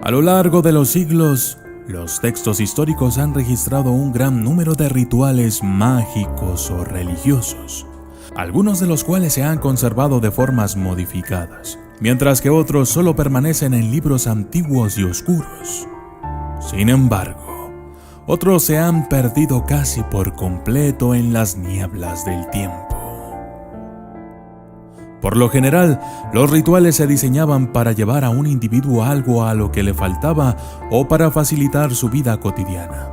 A lo largo de los siglos, los textos históricos han registrado un gran número de rituales mágicos o religiosos, algunos de los cuales se han conservado de formas modificadas, mientras que otros solo permanecen en libros antiguos y oscuros. Sin embargo, otros se han perdido casi por completo en las nieblas del tiempo. Por lo general, los rituales se diseñaban para llevar a un individuo algo a lo que le faltaba o para facilitar su vida cotidiana.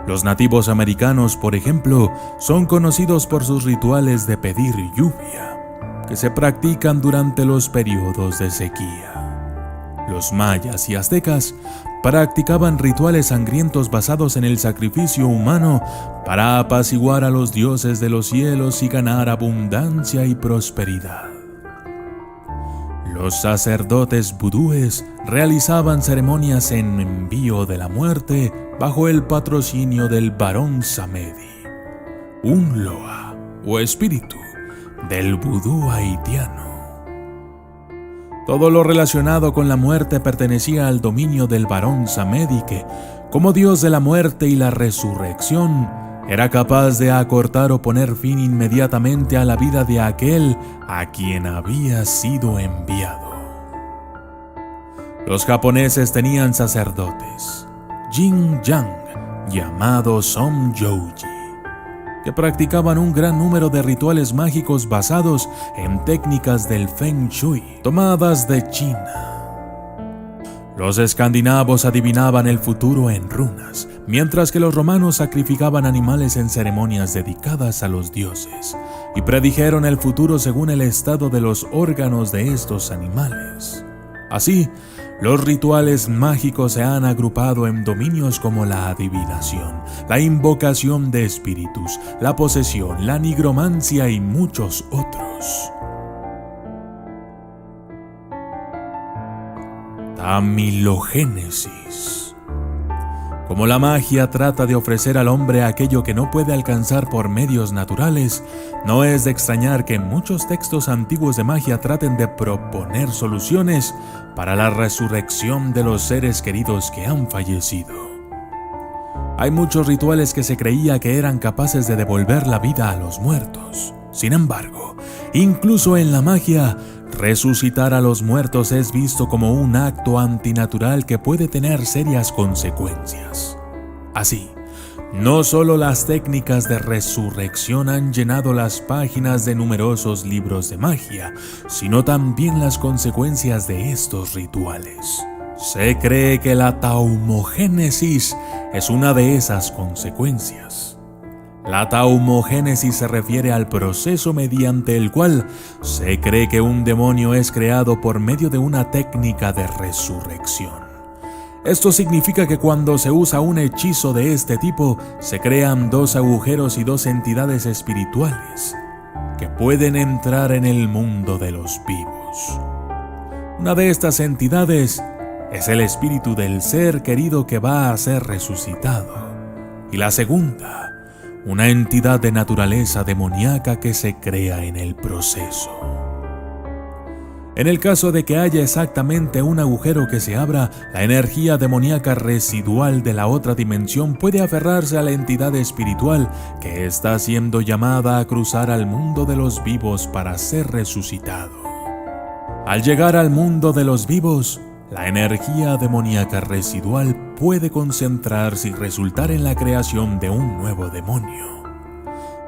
Los nativos americanos, por ejemplo, son conocidos por sus rituales de pedir lluvia, que se practican durante los periodos de sequía. Los mayas y aztecas practicaban rituales sangrientos basados en el sacrificio humano para apaciguar a los dioses de los cielos y ganar abundancia y prosperidad. Los sacerdotes vudúes realizaban ceremonias en envío de la muerte bajo el patrocinio del Barón Samedi, un loa o espíritu del vudú haitiano. Todo lo relacionado con la muerte pertenecía al dominio del Barón Samedi, que, como dios de la muerte y la resurrección, era capaz de acortar o poner fin inmediatamente a la vida de aquel a quien había sido enviado. Los japoneses tenían sacerdotes, Jin-yang, llamados Som-Yoji, que practicaban un gran número de rituales mágicos basados en técnicas del Feng Shui, tomadas de China. Los escandinavos adivinaban el futuro en runas, mientras que los romanos sacrificaban animales en ceremonias dedicadas a los dioses, y predijeron el futuro según el estado de los órganos de estos animales. Así, los rituales mágicos se han agrupado en dominios como la adivinación, la invocación de espíritus, la posesión, la nigromancia y muchos otros. Tamilogénesis. Como la magia trata de ofrecer al hombre aquello que no puede alcanzar por medios naturales, no es de extrañar que muchos textos antiguos de magia traten de proponer soluciones para la resurrección de los seres queridos que han fallecido. Hay muchos rituales que se creía que eran capaces de devolver la vida a los muertos. Sin embargo, incluso en la magia, resucitar a los muertos es visto como un acto antinatural que puede tener serias consecuencias. Así, no solo las técnicas de resurrección han llenado las páginas de numerosos libros de magia, sino también las consecuencias de estos rituales. Se cree que la taumogénesis es una de esas consecuencias. La taumogénesis se refiere al proceso mediante el cual se cree que un demonio es creado por medio de una técnica de resurrección. Esto significa que cuando se usa un hechizo de este tipo, se crean dos agujeros y dos entidades espirituales que pueden entrar en el mundo de los vivos. Una de estas entidades es el espíritu del ser querido que va a ser resucitado, y la segunda, una entidad de naturaleza demoníaca que se crea en el proceso. En el caso de que haya exactamente un agujero que se abra, la energía demoníaca residual de la otra dimensión puede aferrarse a la entidad espiritual que está siendo llamada a cruzar al mundo de los vivos para ser resucitado. Al llegar al mundo de los vivos, la energía demoníaca residual puede concentrarse y resultar en la creación de un nuevo demonio.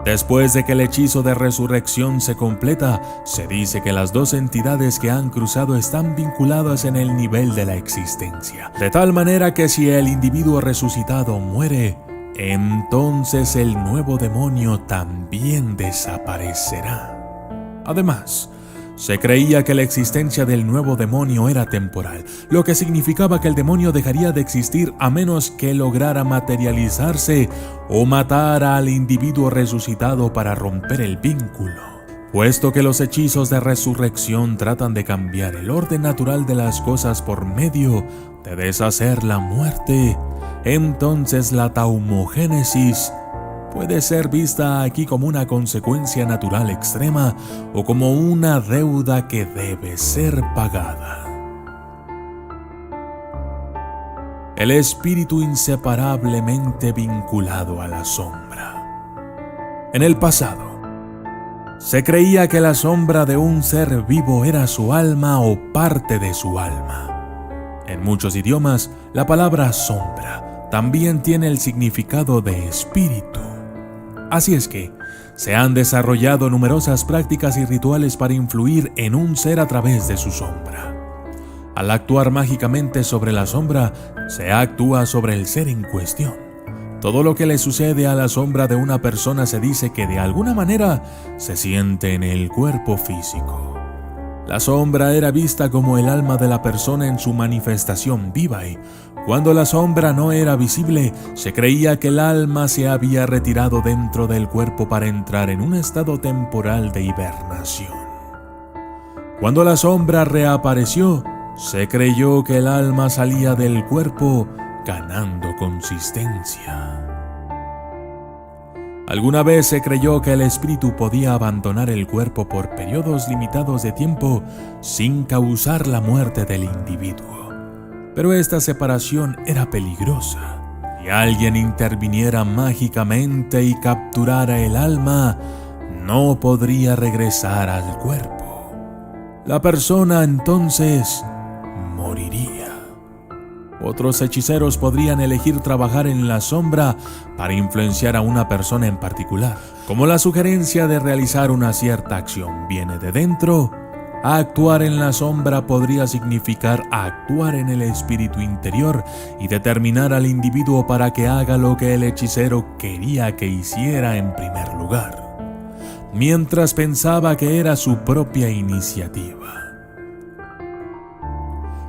Después de que el hechizo de resurrección se completa, se dice que las dos entidades que han cruzado están vinculadas en el nivel de la existencia, de tal manera que si el individuo resucitado muere, entonces el nuevo demonio también desaparecerá. Además, se creía que la existencia del nuevo demonio era temporal, lo que significaba que el demonio dejaría de existir a menos que lograra materializarse o matara al individuo resucitado para romper el vínculo. Puesto que los hechizos de resurrección tratan de cambiar el orden natural de las cosas por medio de deshacer la muerte, entonces la taumogénesis puede ser vista aquí como una consecuencia natural extrema o como una deuda que debe ser pagada. el espíritu inseparablemente vinculado a la sombra. En el pasado, se creía que la sombra de un ser vivo era su alma o parte de su alma. En muchos idiomas, la palabra sombra también tiene el significado de espíritu. Así es que se han desarrollado numerosas prácticas y rituales para influir en un ser a través de su sombra. Al actuar mágicamente sobre la sombra, se actúa sobre el ser en cuestión. Todo lo que le sucede a la sombra de una persona se dice que de alguna manera se siente en el cuerpo físico. La sombra era vista como el alma de la persona en su manifestación viva y cuando la sombra no era visible, se creía que el alma se había retirado dentro del cuerpo para entrar en un estado temporal de hibernación. Cuando la sombra reapareció, se creyó que el alma salía del cuerpo ganando consistencia. Alguna vez se creyó que el espíritu podía abandonar el cuerpo por periodos limitados de tiempo sin causar la muerte del individuo. Pero esta separación era peligrosa. Si alguien interviniera mágicamente y capturara el alma, no podría regresar al cuerpo. La persona entonces moriría. Otros hechiceros podrían elegir trabajar en la sombra para influenciar a una persona en particular. Como la sugerencia de realizar una cierta acción viene de dentro, actuar en la sombra podría significar actuar en el espíritu interior y determinar al individuo para que haga lo que el hechicero quería que hiciera en primer lugar, mientras pensaba que era su propia iniciativa.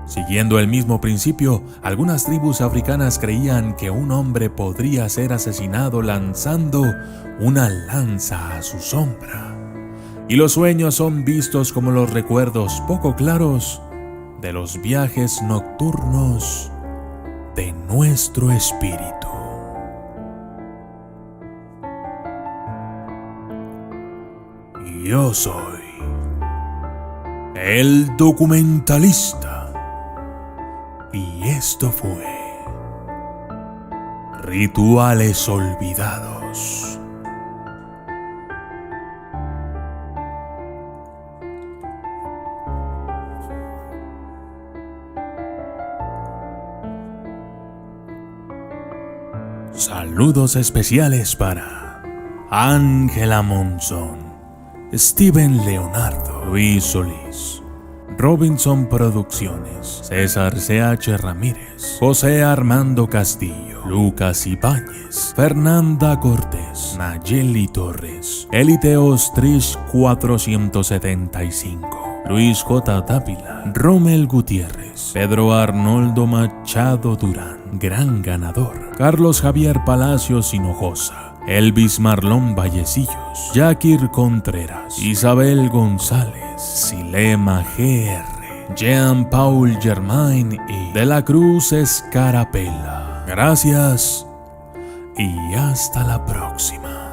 Siguiendo el mismo principio, algunas tribus africanas creían que un hombre podría ser asesinado lanzando una lanza a su sombra. Y los sueños son vistos como los recuerdos poco claros de los viajes nocturnos de nuestro espíritu. Yo soy el documentalista. Y esto fue Rituales Olvidados. Saludos especiales para Ángela Monzón, Steven Leonardo, Luis Solís, Robinson Producciones, César C.H. Ramírez, José Armando Castillo, Lucas Ibáñez, Fernanda Cortés, Nayeli Torres, Elite Ostrich 475, Luis J. Dávila, Rommel Gutiérrez, Pedro Arnoldo Machado Durán, Gran Ganador, Carlos Javier Palacios Hinojosa, Elvis Marlón Vallecillos, Yakir Contreras, Isabel González, Silema GR, Jean-Paul Germain y De la Cruz Escarapela. Gracias y hasta la próxima.